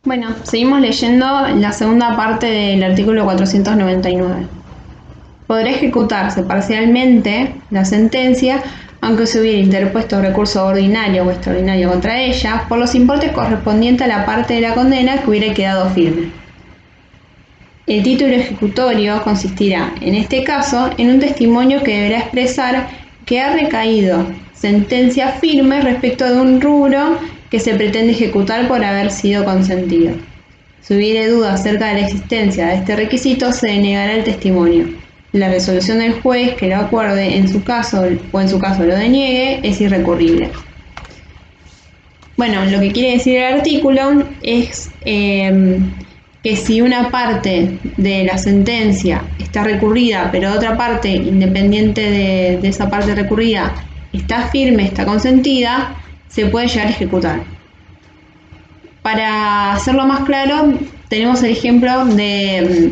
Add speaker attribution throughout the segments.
Speaker 1: Bueno, seguimos leyendo la segunda parte del artículo 499. Podrá ejecutarse parcialmente la sentencia, aunque se hubiera interpuesto recurso ordinario o extraordinario contra ella, por los importes correspondientes a la parte de la condena que hubiera quedado firme. El título ejecutorio consistirá, en este caso, en un testimonio que deberá expresar que ha recaído sentencia firme respecto de un rubro que se pretende ejecutar por haber sido consentido. Si hubiere duda acerca de la existencia de este requisito, se denegará el testimonio. La resolución del juez que lo acuerde en su caso o en su caso lo deniegue es irrecurrible. Bueno, lo que quiere decir el artículo es que si una parte de la sentencia está recurrida, pero otra parte, independiente de esa parte recurrida, está firme, está consentida, se puede llegar a ejecutar. Para hacerlo más claro, tenemos el ejemplo de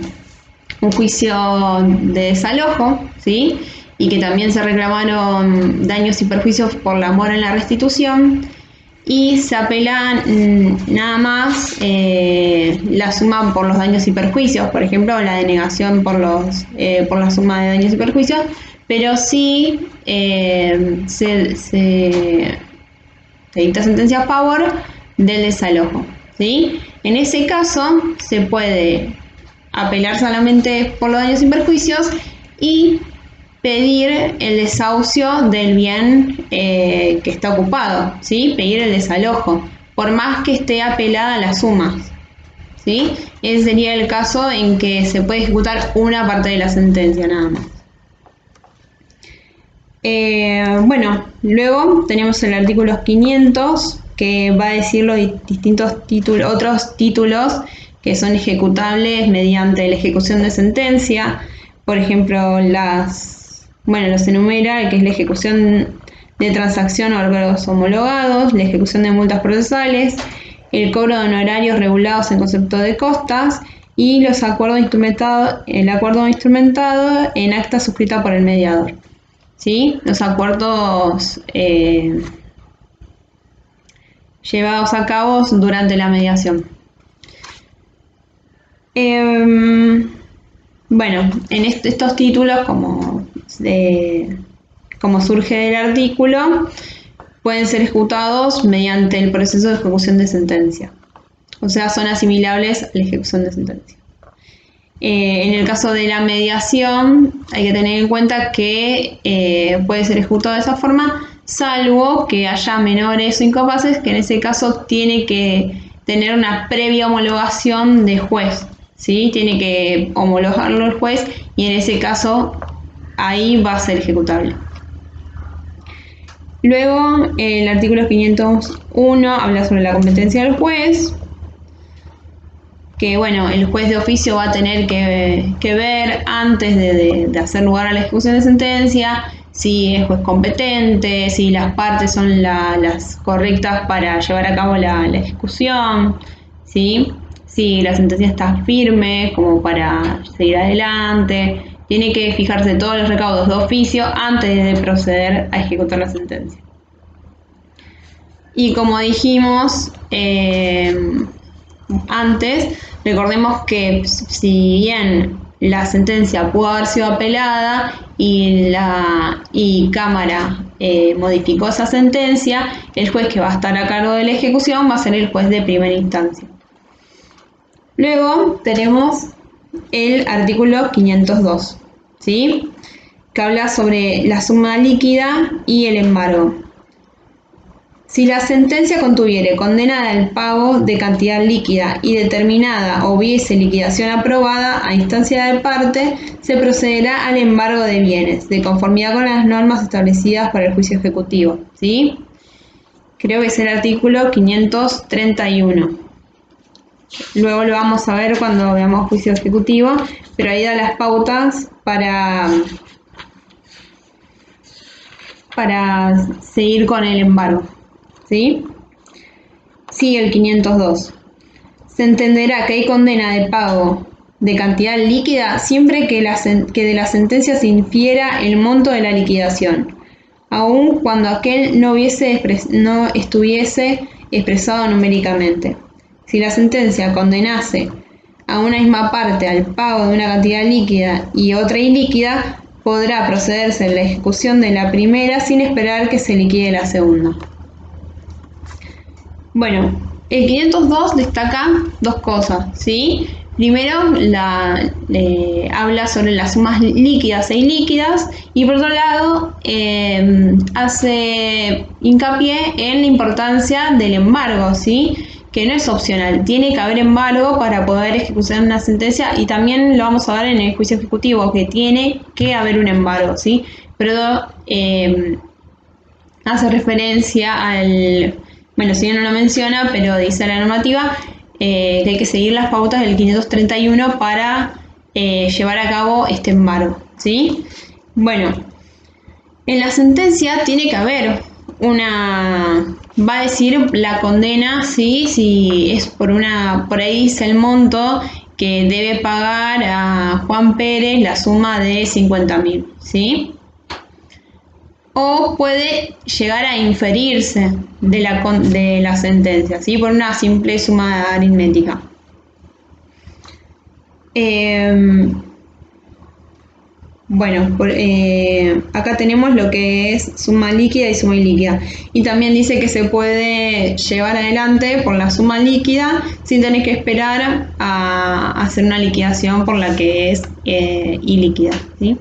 Speaker 1: un juicio de desalojo, ¿sí? Y que también se reclamaron daños y perjuicios por la mora en la restitución, y se apela nada más la suma por los daños y perjuicios, por ejemplo, la denegación por la suma de daños y perjuicios, pero sí se dicta sentencia a favor del desalojo, ¿sí? En ese caso se puede apelar solamente por los daños y perjuicios y pedir el desahucio del bien que está ocupado, ¿sí? Pedir el desalojo, por más que esté apelada a las sumas, ¿sí? Ese sería el caso en que se puede ejecutar una parte de la sentencia nada más. Bueno, luego tenemos el artículo 500 que va a decir los distintos otros títulos que son ejecutables mediante la ejecución de sentencia. Por ejemplo, los enumera, que es la ejecución de transacción o órganos homologados, la ejecución de multas procesales, el cobro de honorarios regulados en concepto de costas y el acuerdo instrumentado en acta suscrita por el mediador. ¿Sí? Los acuerdos llevados a cabo durante la mediación. Bueno, en estos títulos, como surge del artículo, pueden ser ejecutados mediante el proceso de ejecución de sentencia. O sea, son asimilables a la ejecución de sentencia. En el caso de la mediación, hay que tener en cuenta que puede ser ejecutado de esa forma, salvo que haya menores o incapaces, que en ese caso tiene que tener una previa homologación de juez, ¿sí? Tiene que homologarlo el juez y en ese caso ahí va a ser ejecutable. Luego, el artículo 501 habla sobre la competencia del juez, que bueno, el juez de oficio va a tener que ver antes de hacer lugar a la ejecución de sentencia si es juez competente, si las partes son las correctas para llevar a cabo la ejecución, ¿sí? Si la sentencia está firme como para seguir adelante. Tiene que fijarse todos los recaudos de oficio antes de proceder a ejecutar la sentencia. Y como dijimos antes, recordemos que si bien la sentencia pudo haber sido apelada y Cámara modificó esa sentencia, el juez que va a estar a cargo de la ejecución va a ser el juez de primera instancia. Luego tenemos el artículo 502, ¿sí? Que habla sobre la suma líquida y el embargo. Si la sentencia contuviere condenada al pago de cantidad líquida y determinada o hubiese liquidación aprobada a instancia de parte, se procederá al embargo de bienes, de conformidad con las normas establecidas para el juicio ejecutivo, ¿sí? Creo que es el artículo 531. Luego lo vamos a ver cuando veamos juicio ejecutivo, pero ahí da las pautas para seguir con el embargo, ¿sí? Sigue el 502. Se entenderá que hay condena de pago de cantidad líquida siempre que de la sentencia se infiera el monto de la liquidación, aun cuando aquel no estuviese expresado numéricamente. si la sentencia condenase a una misma parte al pago de una cantidad líquida y otra ilíquida, podrá procederse en la ejecución de la primera sin esperar que se liquide la segunda. Bueno, el 502 destaca dos cosas, ¿sí? Primero, habla sobre las sumas líquidas e ilíquidas y por otro lado hace hincapié en la importancia del embargo, ¿sí? Que no es opcional, tiene que haber embargo para poder ejecutar una sentencia y también lo vamos a ver en el juicio ejecutivo, que tiene que haber un embargo, ¿sí? Pero hace referencia al, bueno, si bien no lo menciona, pero dice la normativa que hay que seguir las pautas del 531 para llevar a cabo este embargo, ¿sí? Bueno, en la sentencia tiene que haber va a decir la condena, ¿sí? Si es por ahí dice el monto que debe pagar a Juan Pérez la suma de 50.000, ¿sí? O puede llegar a inferirse de la sentencia, ¿sí? Por una simple suma aritmética. Bueno, acá tenemos lo que es suma líquida y suma ilíquida. Y también dice que se puede llevar adelante por la suma líquida sin tener que esperar a hacer una liquidación por la que es ilíquida, ¿sí?